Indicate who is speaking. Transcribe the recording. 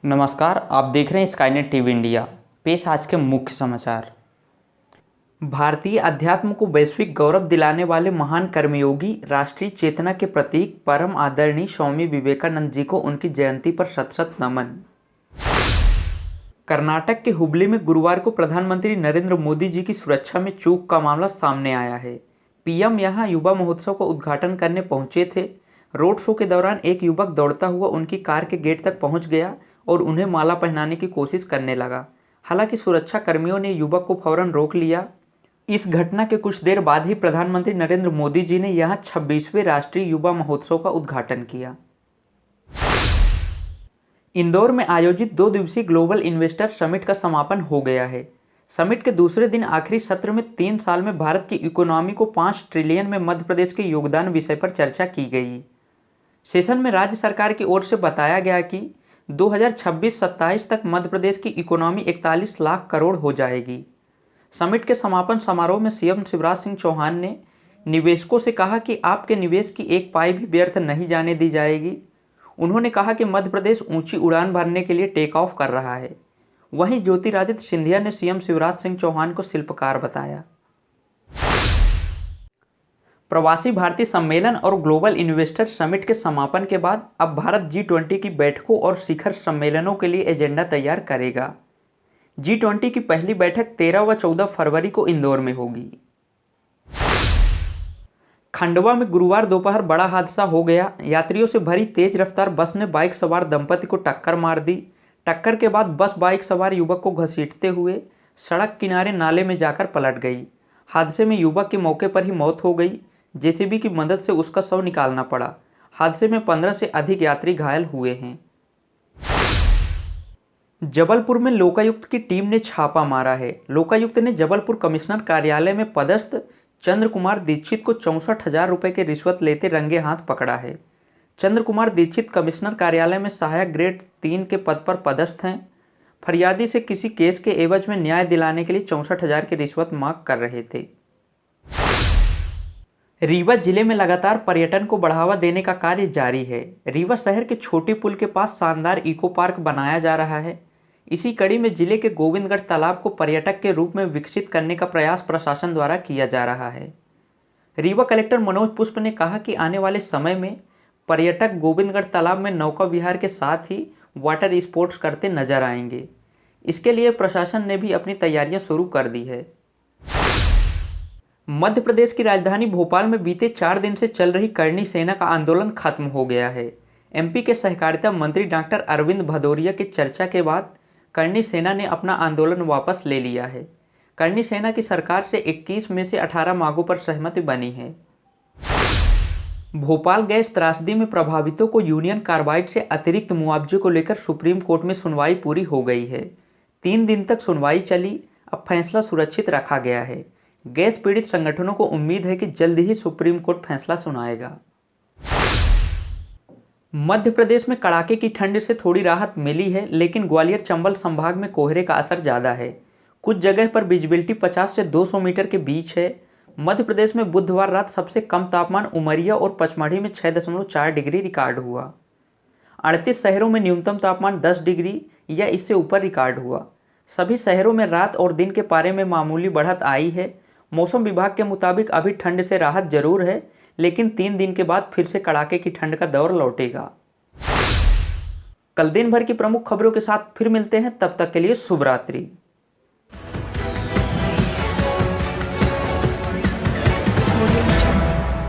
Speaker 1: नमस्कार, आप देख रहे हैं स्काईनेट टीवी इंडिया। पेश आज के मुख्य समाचार। भारतीय अध्यात्म को वैश्विक गौरव दिलाने वाले महान कर्मयोगी, राष्ट्रीय चेतना के प्रतीक परम आदरणीय स्वामी विवेकानंद जी को उनकी जयंती पर शत शत नमन। कर्नाटक के हुबली में गुरुवार को प्रधानमंत्री नरेंद्र मोदी जी की सुरक्षा में चूक का मामला सामने आया है। पीएम यहां युवा महोत्सव का उद्घाटन करने पहुंचे थे। रोड शो के दौरान एक युवक दौड़ता हुआ उनकी कार के गेट तक पहुंच गया और उन्हें माला पहनाने की कोशिश करने लगा। हालांकि सुरक्षा कर्मियों ने युवक को फौरन रोक लिया। इस घटना के कुछ देर बाद ही प्रधानमंत्री नरेंद्र मोदी जी ने यहां 26वें राष्ट्रीय युवा महोत्सव का उद्घाटन किया। इंदौर में आयोजित 2 दिवसीय ग्लोबल इन्वेस्टर समिट का समापन हो गया है। समिट के दूसरे दिन आखिरी सत्र में 3 साल में भारत की इकोनॉमी को 5 ट्रिलियन में मध्य प्रदेश के योगदान विषय पर चर्चा की गई। सेशन में राज्य सरकार की ओर से बताया गया कि 2026-27 तक मध्य प्रदेश की इकोनॉमी 41 लाख करोड़ हो जाएगी। समिट के समापन समारोह में सीएम शिवराज सिंह चौहान ने निवेशकों से कहा कि आपके निवेश की एक पाई भी व्यर्थ नहीं जाने दी जाएगी। उन्होंने कहा कि मध्य प्रदेश ऊंची उड़ान भरने के लिए टेक ऑफ कर रहा है। वहीं ज्योतिरादित्य सिंधिया ने सीएम शिवराज सिंह चौहान को शिल्पकार बताया। प्रवासी भारतीय सम्मेलन और ग्लोबल इन्वेस्टर समिट के समापन के बाद अब भारत G20 की बैठकों और शिखर सम्मेलनों के लिए एजेंडा तैयार करेगा। G20 की पहली बैठक 13 व 14 फरवरी को इंदौर में होगी। खंडवा में गुरुवार दोपहर बड़ा हादसा हो गया। यात्रियों से भरी तेज रफ्तार बस ने बाइक सवार दंपति को टक्कर मार दी। टक्कर के बाद बस बाइक सवार युवक को घसीटते हुए सड़क किनारे नाले में जाकर पलट गई। हादसे में युवक की मौके पर ही मौत हो गई। जेसीबी की मदद से उसका शव निकालना पड़ा। हादसे में 15 से अधिक यात्री घायल हुए हैं। जबलपुर में लोकायुक्त की टीम ने छापा मारा है। लोकायुक्त ने जबलपुर कमिश्नर कार्यालय में पदस्थ चंद्र कुमार दीक्षित को 64,000 रुपये की रिश्वत लेते रंगे हाथ पकड़ा है। चंद्र कुमार दीक्षित कमिश्नर कार्यालय में सहायक ग्रेड 3 के पद पर पदस्थ हैं। फरियादी से किसी केस के एवज में न्याय दिलाने के लिए 64,000 की रिश्वत मांग कर रहे थे। रीवा जिले में लगातार पर्यटन को बढ़ावा देने का कार्य जारी है। रीवा शहर के छोटी पुल के पास शानदार इको पार्क बनाया जा रहा है। इसी कड़ी में जिले के गोविंदगढ़ तालाब को पर्यटक के रूप में विकसित करने का प्रयास प्रशासन द्वारा किया जा रहा है। रीवा कलेक्टर मनोज पुष्प ने कहा कि आने वाले समय में पर्यटक गोविंदगढ़ तालाब में नौका विहार के साथ ही वाटर स्पोर्ट्स करते नजर आएंगे। इसके लिए प्रशासन ने भी अपनी तैयारियां शुरू कर दी है। मध्य प्रदेश की राजधानी भोपाल में बीते 4 दिन से चल रही करनी सेना का आंदोलन खत्म हो गया है। एमपी के सहकारिता मंत्री डॉक्टर अरविंद भदौरिया की चर्चा के बाद करनी सेना ने अपना आंदोलन वापस ले लिया है। करनी सेना की सरकार से 21 में से 18 मांगों पर सहमति बनी है। भोपाल गैस त्रासदी में प्रभावितों को यूनियन कार्बाइड से अतिरिक्त मुआवजे को लेकर सुप्रीम कोर्ट में सुनवाई पूरी हो गई है। 3 दिन तक सुनवाई चली। अब फैसला सुरक्षित रखा गया है। गैस पीड़ित संगठनों को उम्मीद है कि जल्द ही सुप्रीम कोर्ट फैसला सुनाएगा। मध्य प्रदेश में कड़ाके की ठंड से थोड़ी राहत मिली है, लेकिन ग्वालियर चंबल संभाग में कोहरे का असर ज़्यादा है। कुछ जगह पर विजिबिलिटी 50 से 200 मीटर के बीच है। मध्य प्रदेश में बुधवार रात सबसे कम तापमान उमरिया और पचमढ़ी में 6.4 डिग्री रिकॉर्ड हुआ। 38 शहरों में न्यूनतम तापमान 10 डिग्री या इससे ऊपर रिकॉर्ड हुआ। सभी शहरों में रात और दिन के पारे में मामूली बढ़त आई है। मौसम विभाग के मुताबिक अभी ठंड से राहत जरूर है, लेकिन 3 दिन के बाद फिर से कड़ाके की ठंड का दौर लौटेगा। कल दिन भर की प्रमुख खबरों के साथ फिर मिलते हैं। तब तक के लिए शुभ रात्रि।
Speaker 2: Audio